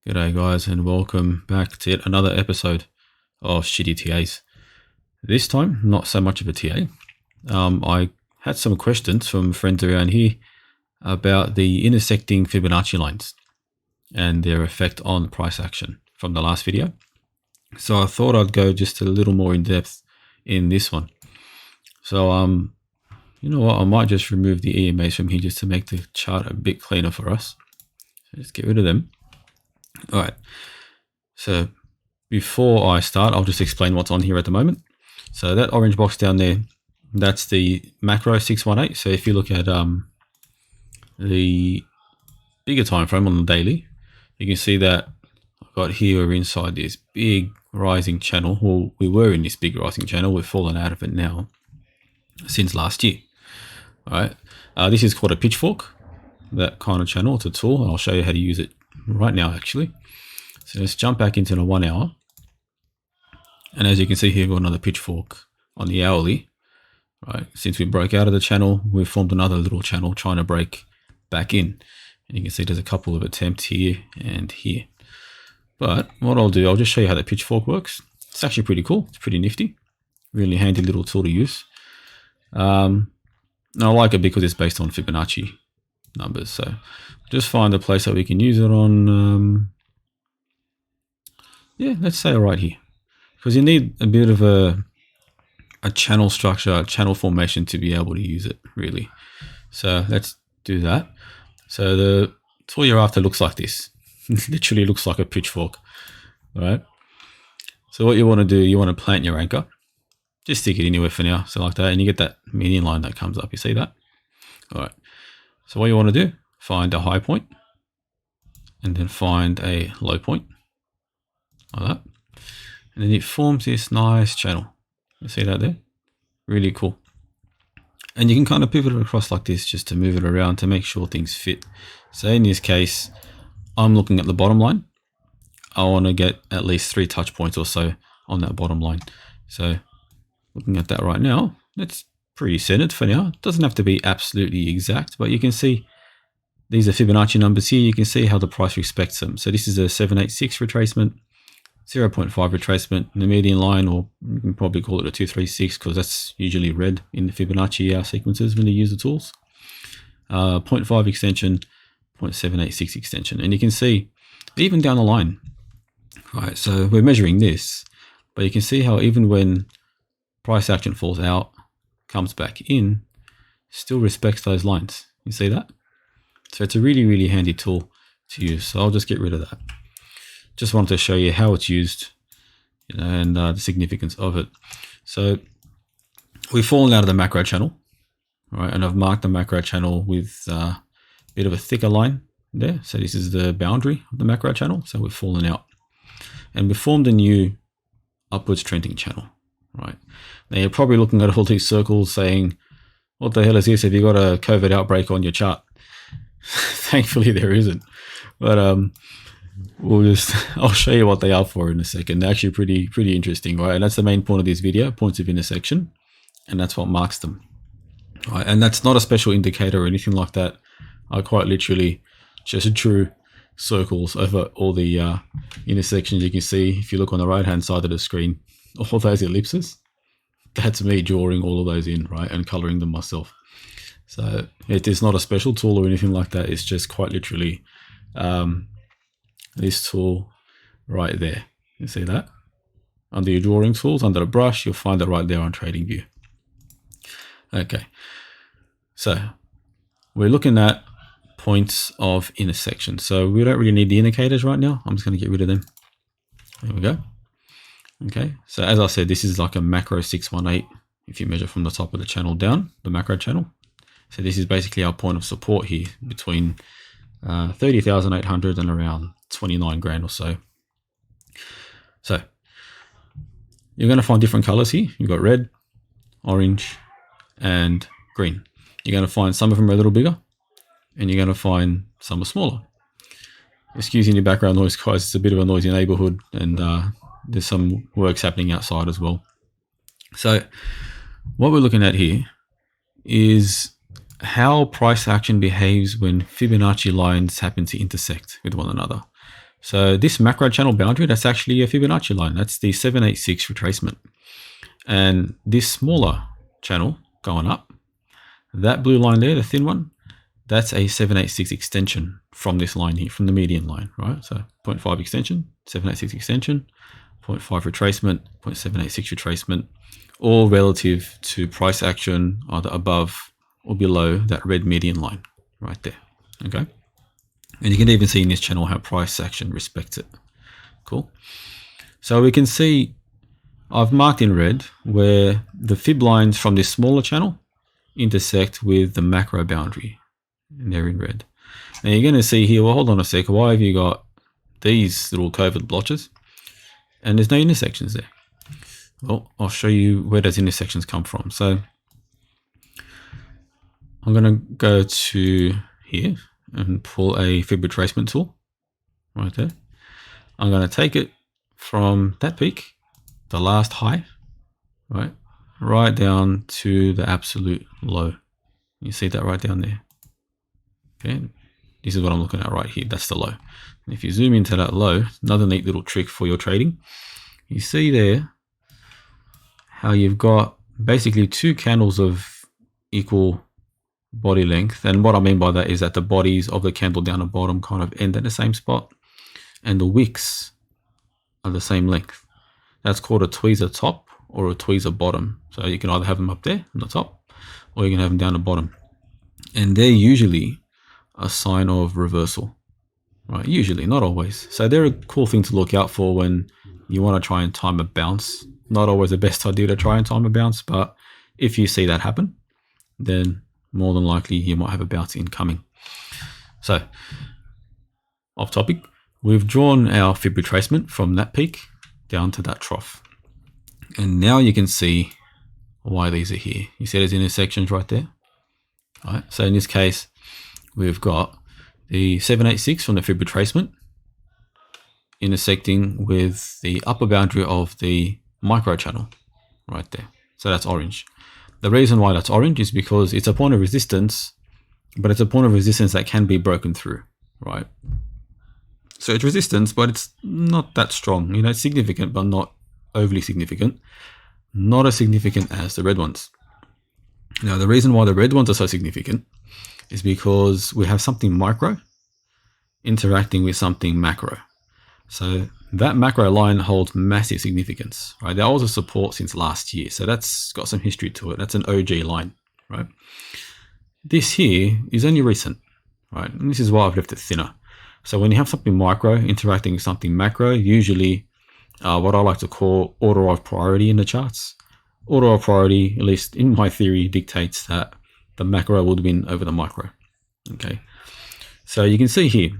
G'day guys, and welcome back to yet another episode of Shitty TAs. This time, not so much of a TA. I had some questions from friends around here about the intersecting Fibonacci lines and their effect on price action from the last video. So I thought I'd go just a little more in depth in this one. So you know what, I might just remove the EMAs from here just to make the chart a bit cleaner for us. So just get rid of them. All right, so before I start, I'll just explain what's on here at the moment. So that orange box down there, that's the macro 618. So if you look at the bigger time frame on the daily, you can see that I've got here we're inside this big rising channel. Well, we were in this big rising channel. We've fallen out of it now since last year. All right, this is called a pitchfork, that kind of channel. It's a tool, and I'll show you how to use it right now actually. So let's jump back into the 1 hour, and as you can see here, we've got another pitchfork on the hourly. Right, since we broke out of the channel, we've formed another little channel trying to break back in, and you can see there's a couple of attempts here and here. But what I'll do, I'll just show you how the pitchfork works. It's actually pretty cool. It's pretty nifty, really handy little tool to use. I like it because it's based on Fibonacci numbers. So just find a place that we can use it on. Yeah, let's say right here, because you need a bit of a channel structure, a channel formation to be able to use it really. So let's do that. So the tool you're after looks like this. It literally looks like a pitchfork. All right. So what you want to do, you want to plant your anchor. Just stick it anywhere for now, so like that, and you get that median line that comes up. You see that? All right. So what you want to do, find a high point, and then find a low point, like that. And then it forms this nice channel. You see that there? Really cool. And you can kind of pivot it across like this just to move it around to make sure things fit. So in this case, I'm looking at the bottom line. I want to get at least 3 touch points or so on that bottom line. So looking at that right now, that's pretty centered for now. It doesn't have to be absolutely exact, but you can see these are Fibonacci numbers here. You can see how the price respects them. So this is a 786 retracement, 0.5 retracement, the median line, or you can probably call it a 236 because that's usually red in the Fibonacci sequences when you use the tools. 0.5 extension, 0.786 extension. And you can see even down the line, right? So we're measuring this, but you can see how even when price action falls out, comes back in, still respects those lines. You see that? So it's a really, really handy tool to use. So I'll just get rid of that. Just wanted to show you how it's used, you know, and the significance of it. So we've fallen out of the macro channel, right? And I've marked the macro channel with a bit of a thicker line there. So this is the boundary of the macro channel. So we've fallen out, and we've formed a new upwards trending channel. Right. Now you're probably looking at all these circles saying, what the hell is this? Have you got a COVID outbreak on your chart? Thankfully there isn't. But I'll show you what they are for in a second. They're actually pretty interesting, right? And that's the main point of this video, points of intersection, and that's what marks them. Right. And that's not a special indicator or anything like that. I quite literally just drew circles over all the intersections. You can see if you look on the right hand side of the screen, all those ellipses, that's me drawing all of those in, right, and coloring them myself. So it is not a special tool or anything like that. It's just quite literally this tool right there. You see that? Under your drawing tools, under the brush, you'll find it right there on TradingView. Okay, so we're looking at points of intersection. So we don't really need the indicators right now. I'm just going to get rid of them. There we go. Okay, so as I said, this is like a macro 618 if you measure from the top of the channel down, the macro channel. So this is basically our point of support here between 30,800 and around 29 grand or so. So you're going to find different colors here. You've got red, orange, and green. You're going to find some of them are a little bigger, and you're going to find some are smaller. Excuse any background noise, guys. It's a bit of a noisy neighborhood, and there's some works happening outside as well. So what we're looking at here is how price action behaves when Fibonacci lines happen to intersect with one another. So this macro channel boundary, that's actually a Fibonacci line. That's the 786 retracement. And this smaller channel going up, that blue line there, the thin one, that's a 786 extension from this line here, from the median line, right? So 0.5 extension, 786 extension, 0.5 retracement, 0.786 retracement, all relative to price action either above or below that red median line right there, okay? And you can even see in this channel how price action respects it. Cool. So we can see I've marked in red where the fib lines from this smaller channel intersect with the macro boundary, and they're in red. And you're going to see here, well, hold on a sec, why have you got these little COVID blotches and there's no intersections there? Well, I'll show you where those intersections come from. So I'm going to go to here and pull a fib retracement tool right there. I'm going to take it from that peak, the last high, right down to the absolute low. You see that right down there. Okay, this is what I'm looking at right here. That's the low. And if you zoom into that low, another neat little trick for your trading. You see there how you've got basically two candles of equal body length. And what I mean by that is that the bodies of the candle down the bottom kind of end at the same spot, and the wicks are the same length. That's called a tweezer top or a tweezer bottom. So you can either have them up there on the top, or you can have them down the bottom. And they're usually a sign of reversal, right? Usually, not always. So they're a cool thing to look out for when you want to try and time a bounce. Not always the best idea to try and time a bounce, but if you see that happen, then more than likely you might have a bounce incoming. So, off topic, we've drawn our fib retracement from that peak down to that trough. And now you can see why these are here. You see there's intersections right there. All right. So in this case, we've got the 786 from the fib retracement intersecting with the upper boundary of the micro channel right there. So that's orange. The reason why that's orange is because it's a point of resistance, but it's a point of resistance that can be broken through, right? So it's resistance, but it's not that strong. You know, it's significant, but not overly significant. Not as significant as the red ones. Now, the reason why the red ones are so significant is because we have something micro interacting with something macro. So that macro line holds massive significance, right? That was a support since last year. So that's got some history to it. That's an OG line, right? This here is only recent, right? And this is why I've left it thinner. So when you have something micro interacting with something macro, usually what I like to call order of priority in the charts. Order of priority, at least in my theory, dictates that the macro will win over the micro. Okay, so you can see here,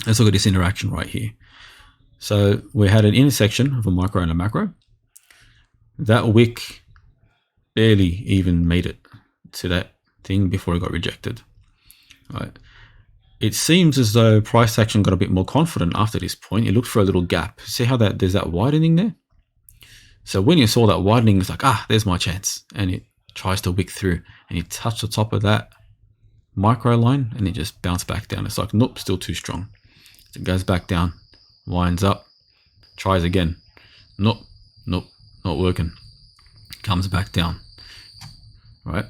let's look at this interaction right here. So we had an intersection of a micro and a macro. That wick barely even made it to that thing before it got rejected. Right. It seems as though price action got a bit more confident after this point. It looked for a little gap. See how there's that widening there? So when you saw that widening, it's like, there's my chance. And it tries to wick through, and you touch the top of that micro line and it just bounced back down. It's like, nope, still too strong. So it goes back down, winds up, tries again. Nope, not working. Comes back down. Right?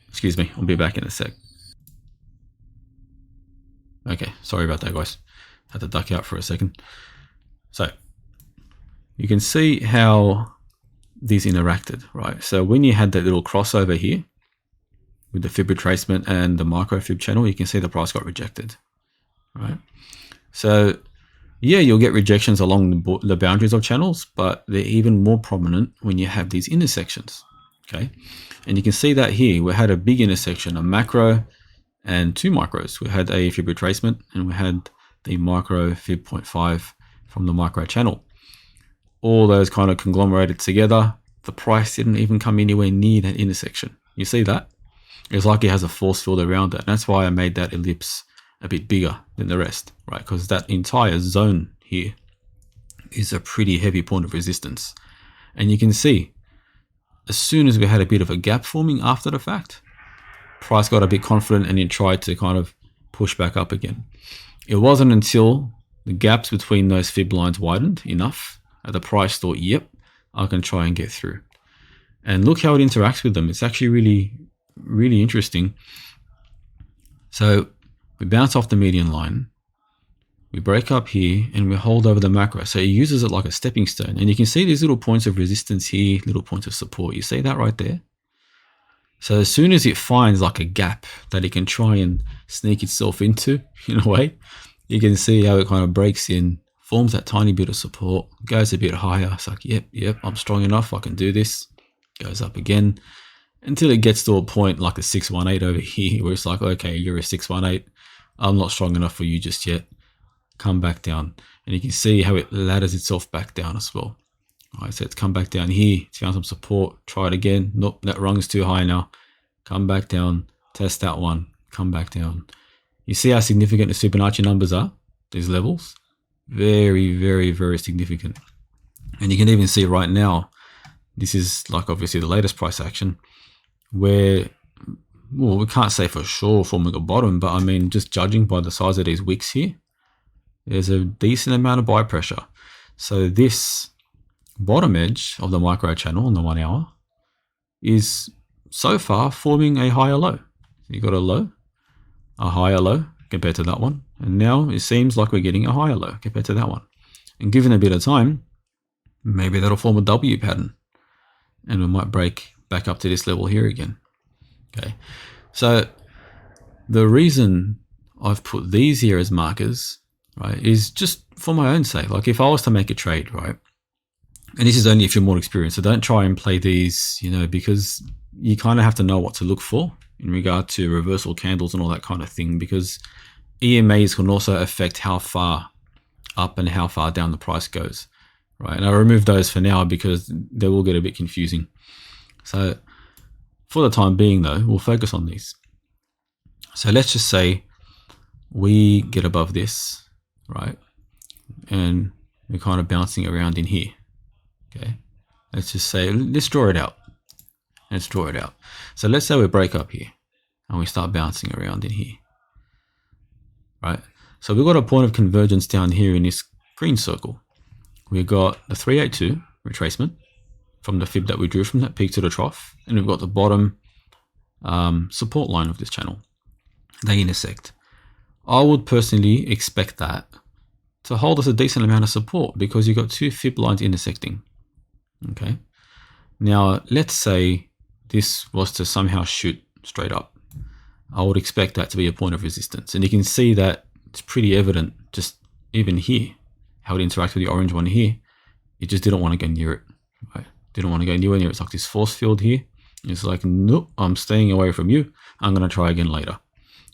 Excuse me, I'll be back in a sec. Okay, sorry about that, guys. Had to duck out for a second. So you can see how these interacted, right? So when you had that little crossover here with the fib retracement and the micro fib channel, you can see the price got rejected, right? So yeah, you'll get rejections along the boundaries of channels, but they're even more prominent when you have these intersections, okay? And you can see that here, we had a big intersection, a macro and two micros. We had a fib retracement and we had the micro fib 0.5 from the micro channel. All those kind of conglomerated together. The price didn't even come anywhere near that intersection. You see that? It's like it has a force field around it. And that's why I made that ellipse a bit bigger than the rest, right? Because that entire zone here is a pretty heavy point of resistance. And you can see, as soon as we had a bit of a gap forming after the fact, price got a bit confident and it tried to kind of push back up again. It wasn't until the gaps between those fib lines widened enough, the price thought, yep, I can try and get through. And look how it interacts with them. It's actually really, really interesting. So we bounce off the median line, we break up here, and we hold over the macro. So it uses it like a stepping stone. And you can see these little points of resistance here, little points of support. You see that right there? So as soon as it finds like a gap that it can try and sneak itself into, in a way, you can see how it kind of breaks in, forms that tiny bit of support, goes a bit higher. It's like, yep, I'm strong enough, I can do this. Goes up again until it gets to a point like the 618 over here, where it's like, okay, you're a 618. I'm not strong enough for you just yet. Come back down. And you can see how it ladders itself back down as well. All right, so it's come back down here. It's found some support. Try it again. Nope, that rung's too high now. Come back down. Test that one. Come back down. You see how significant the Fibonacci numbers are? These levels? Very, very, very significant. And you can even see right now, this is like obviously the latest price action, where, well, we can't say for sure forming a bottom, but I mean, just judging by the size of these wicks here, there's a decent amount of buy pressure. So this bottom edge of the micro channel on the 1 hour is so far forming a higher low. You got a low, a higher low compared to that one, and now it seems like we're getting a higher low compared to that one. And given a bit of time, maybe that'll form a W pattern, and we might break back up to this level here again. Okay, so the reason I've put these here as markers, right, is just for my own sake. Like if I was to make a trade, right, and this is only if you're more experienced, so don't try and play these, you know, because you kind of have to know what to look for in regard to reversal candles and all that kind of thing, because EMAs can also affect how far up and how far down the price goes, right? And I remove those for now because they will get a bit confusing. So for the time being though, we'll focus on these. So let's just say we get above this, right? And we're kind of bouncing around in here. Okay, let's just say, let's draw it out. Let's draw it out. So let's say we break up here and we start bouncing around in here, right? So we've got a point of convergence down here in this green circle. We've got the 382 retracement from the fib that we drew from that peak to the trough, and we've got the bottom support line of this channel. They intersect. I would personally expect that to hold us a decent amount of support because you've got two fib lines intersecting. Okay. Now, let's say this was to somehow shoot straight up. I would expect that to be a point of resistance. And you can see that it's pretty evident just even here, how it interacts with the orange one here. It just didn't want to go near it. Right? Didn't want to go near it. It's like this force field here. It's like, nope, I'm staying away from you. I'm going to try again later.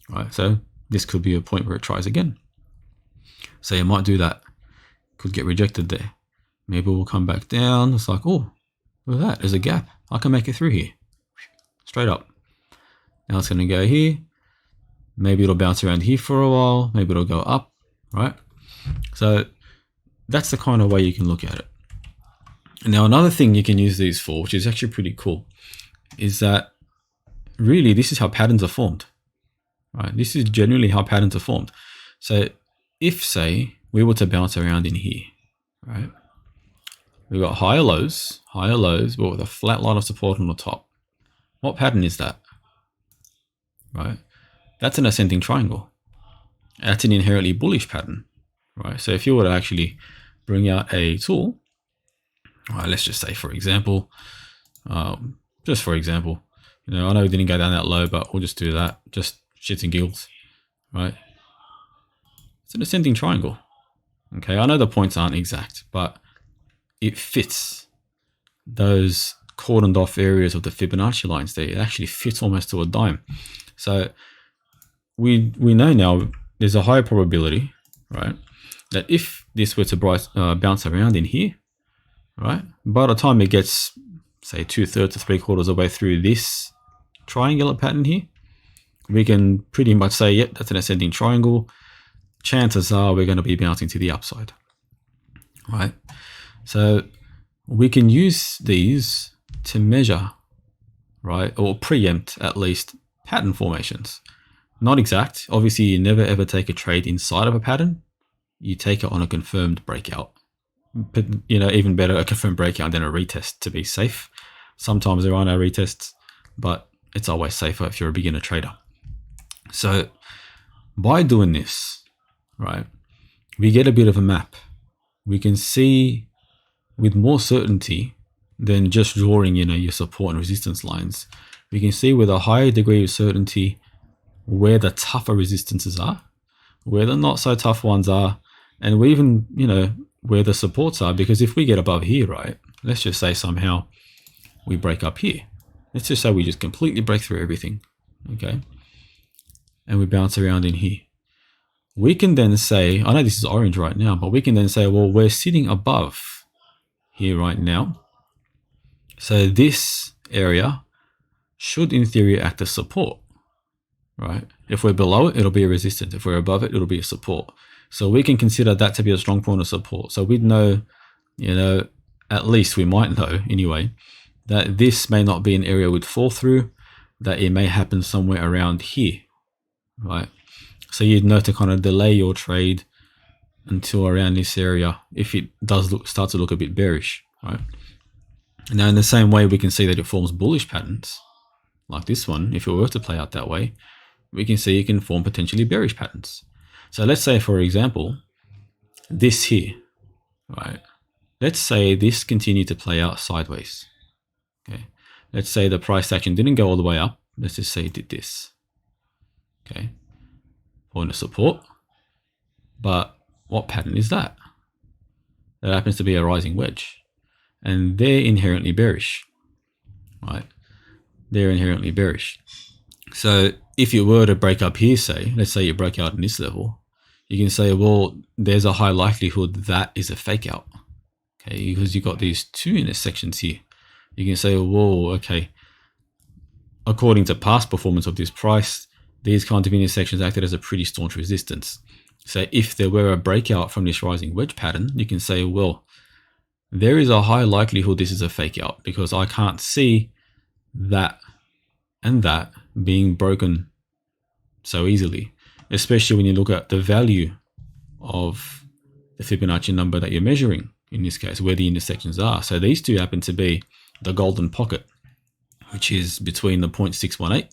Right? So this could be a point where it tries again. So you might do that. Could get rejected there. Maybe we'll come back down. It's like, oh, look at that. There's a gap. I can make it through here. Straight up. Now it's going to go here. Maybe it'll bounce around here for a while. Maybe it'll go up, right? So that's the kind of way you can look at it. Now, another thing you can use these for, which is actually pretty cool, is that really this is how patterns are formed, right? This is generally how patterns are formed. So if, say, we were to bounce around in here, right? We've got higher lows, but with a flat line of support on the top. What pattern is that? Right? That's an ascending triangle. That's an inherently bullish pattern, right? So if you were to actually bring out a tool, right, let's just say, for example, just for example, you know, I know we didn't go down that low, but we'll just do that, just shits and giggles, right? It's an ascending triangle. Okay, I know the points aren't exact, but it fits those cordoned off areas of the Fibonacci lines there. It actually fits almost to a dime. So we know now there's a high probability, right, that if this were to bounce around in here, right, by the time it gets, say, 2/3 to 3/4 of the way through this triangular pattern here, we can pretty much say, yep, that's an ascending triangle. Chances are we're going to be bouncing to the upside, right? So we can use these to measure, right, or preempt at least pattern formations. Not exact. Obviously, you never ever take a trade inside of a pattern, you take it on a confirmed breakout. But, even better, a confirmed breakout than a retest to be safe. Sometimes there are no retests, but it's always safer if you're a beginner trader. So by doing this, right, we get a bit of a map. We can see with more certainty than just drawing, your support and resistance lines. We can see with a higher degree of certainty where the tougher resistances are, where the not so tough ones are, and we even, where the supports are. Because if we get above here, right, let's just say somehow we break up here. Let's just say we just completely break through everything, okay? And we bounce around in here. We can then say, I know this is orange right now, but we can then say, well, we're sitting above here right now. So this area should, in theory, act as support, right? If we're below it, it'll be a resistance. If we're above it, it'll be a support. So we can consider that to be a strong point of support. So we'd know, at least we might know anyway, that this may not be an area we'd fall through, that it may happen somewhere around here, right? So you'd know to kind of delay your trade until around this area if it does start to look a bit bearish, right? Now, in the same way, we can see that it forms bullish patterns, like this one. If it were to play out that way, we can see it can form potentially bearish patterns. So let's say, for example, this here, right? Let's say this continued to play out sideways. Okay. Let's say the price action didn't go all the way up. Let's just say it did this. Okay. Point of support. But what pattern is that? That happens to be a rising wedge. And they're inherently bearish, right? They're inherently bearish. So if you were to break up here, say, let's say you broke out in this level, you can say, well, there's a high likelihood that is a fake out, okay? Because you've got these two intersections here. You can say, whoa, okay, according to past performance of this price, these kinds of intersections acted as a pretty staunch resistance. So if there were a breakout from this rising wedge pattern, you can say, well, there is a high likelihood this is a fake out because I can't see that and that being broken so easily, especially when you look at the value of the Fibonacci number that you're measuring, in this case, where the intersections are. So these two happen to be the golden pocket, which is between the 0.618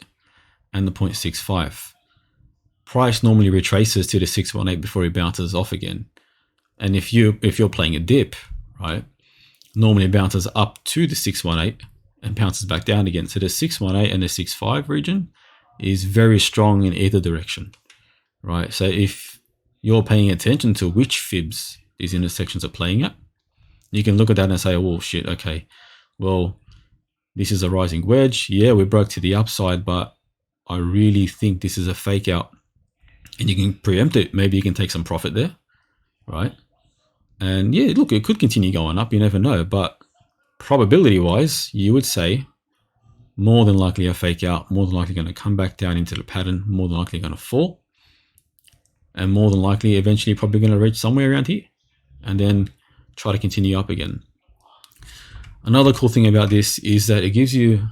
and the 0.65. Price normally retraces to the 618 before it bounces off again. And if you're playing a dip, right, normally it bounces up to the 618 and bounces back down again. So the 618 and the 65 region is very strong in either direction, right? So if you're paying attention to which fibs these intersections are playing at, you can look at that and say, oh shit, okay, well, this is a rising wedge. Yeah, we broke to the upside, but I really think this is a fake out. And you can preempt it. Maybe you can take some profit there, right? And yeah, look, it could continue going up. You never know. But probability-wise, you would say more than likely a fake out, more than likely going to come back down into the pattern, more than likely going to fall, and more than likely eventually probably going to reach somewhere around here and then try to continue up again. Another cool thing about this is that it gives you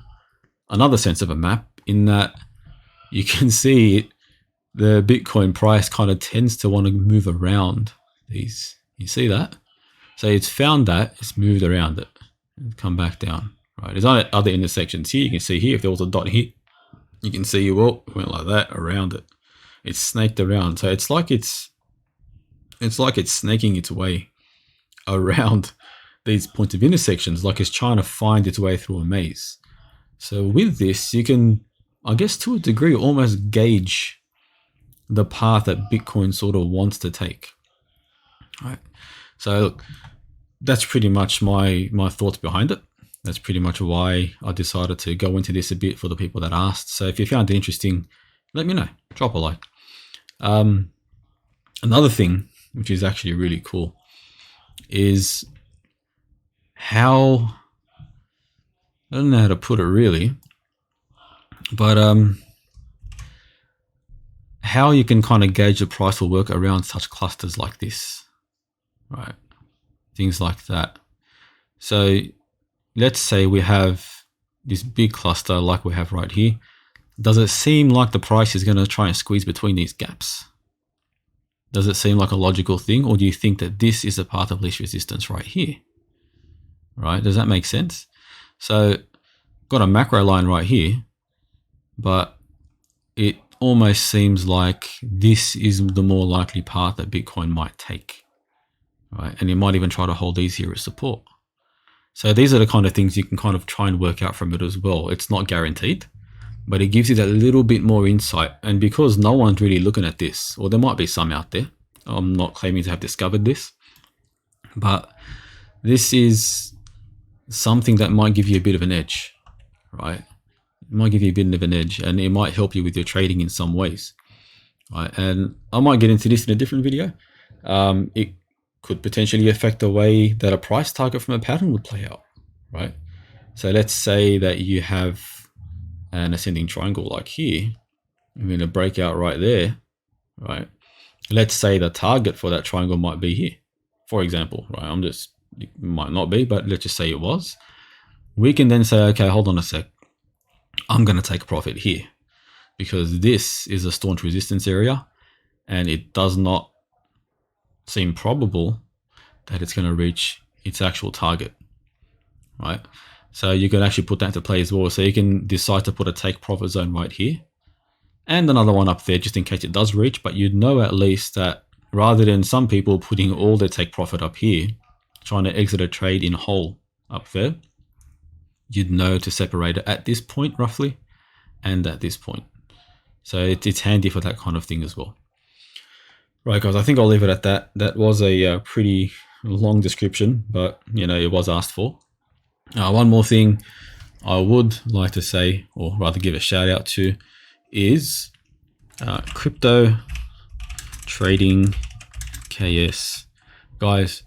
another sense of a map in that you can see the Bitcoin price kind of tends to want to move around these. You see that? So it's found that, it's moved around it and come back down. Right. There's other intersections here. You can see here, if there was a dot here, you can see, well, it went like that around it. It's snaked around. So it's like it's snaking its way around these points of intersections, like it's trying to find its way through a maze. So with this, you can, I guess to a degree, almost gauge the path that Bitcoin sort of wants to take. All right. So look, that's pretty much my thoughts behind it. That's pretty much why I decided to go into this a bit for the people that asked. So if you found it interesting, let me know. Drop a like. Another thing, which is actually really cool, is how, I don't know how to put it really, but how you can kind of gauge the price will work around such clusters like this, right? Things like that. So let's say we have this big cluster like we have right here. Does it seem like the price is going to try and squeeze between these gaps? Does it seem like a logical thing, or do you think that this is the path of least resistance right here? Right? Does that make sense? So got a macro line right here, but it almost seems like this is the more likely path that Bitcoin might take, right? And it might even try to hold these here as support. So these are the kind of things you can kind of try and work out from it as well. It's not guaranteed, but it gives you that little bit more insight. And because no one's really looking at this, or there might be some out there, I'm not claiming to have discovered this, but this is something that might give you a bit of an edge, right? It might give you a bit of an edge, and it might help you with your trading in some ways, right? And I might get into this in a different video. It could potentially affect the way that a price target from a pattern would play out, right? So let's say that you have an ascending triangle like here. I'm going to break out right there, right? Let's say the target for that triangle might be here, for example, right? It might not be, but let's just say it was. We can then say, okay, hold on a sec. I'm going to take a profit here because this is a staunch resistance area and it does not seem probable that it's going to reach its actual target, right? So you can actually put that into play as well. So you can decide to put a take profit zone right here and another one up there just in case it does reach, but you'd know at least that rather than some people putting all their take profit up here, trying to exit a trade in whole up there, you'd know to separate it at this point roughly and at this point. So it's handy for that kind of thing as well. Right, guys, I think I'll leave it at that. That was a pretty long description, but you know, it was asked for. One more thing I would like to say, or rather give a shout out to, is Crypto Trading KS. Guys,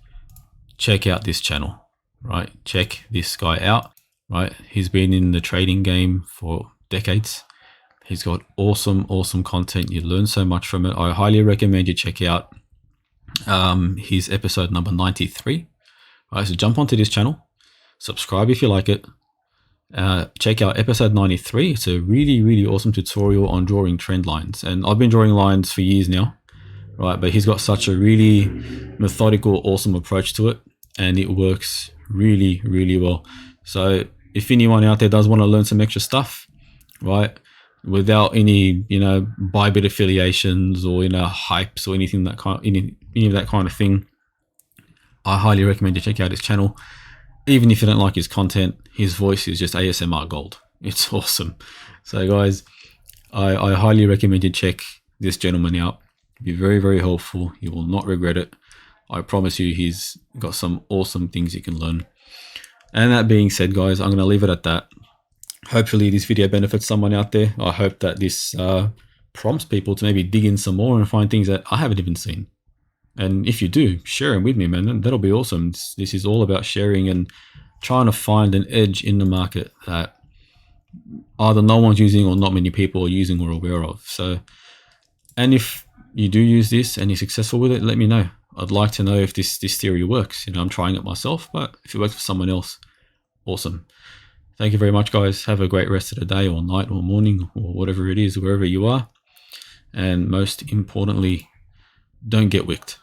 check out this channel, right? Check this guy out, right? He's been in the trading game for decades. He's got awesome content. You learn so much from it. I highly recommend you check out his episode number 93. All right, so jump onto this channel, subscribe if you like it. Check out episode 93. It's a really awesome tutorial on drawing trend lines. And I've been drawing lines for years now, right? But he's got such a really methodical, awesome approach to it. And it works really well. So if anyone out there does want to learn some extra stuff, right, without any, you know, Bybit affiliations or, you know, hypes or anything that kind, any of that kind of thing, I highly recommend you check out his channel. Even if you don't like his content, his voice is just ASMR gold. It's awesome. So guys, I highly recommend you check this gentleman out. It'll be very helpful. You will not regret it. I promise you, he's got some awesome things you can learn. And that being said, guys, I'm going to leave it at that. Hopefully this video benefits someone out there. I hope that this prompts people to maybe dig in some more and find things that I haven't even seen. And if you do, share them with me, man. That'll be awesome. This is all about sharing and trying to find an edge in the market that either no one's using or not many people are using or aware of. So, and if you do use this and you're successful with it, let me know. I'd like to know if this theory works. You know, I'm trying it myself, but if it works for someone else, awesome. Thank you very much, guys. Have a great rest of the day or night or morning or whatever it is, wherever you are. And most importantly, don't get wicked.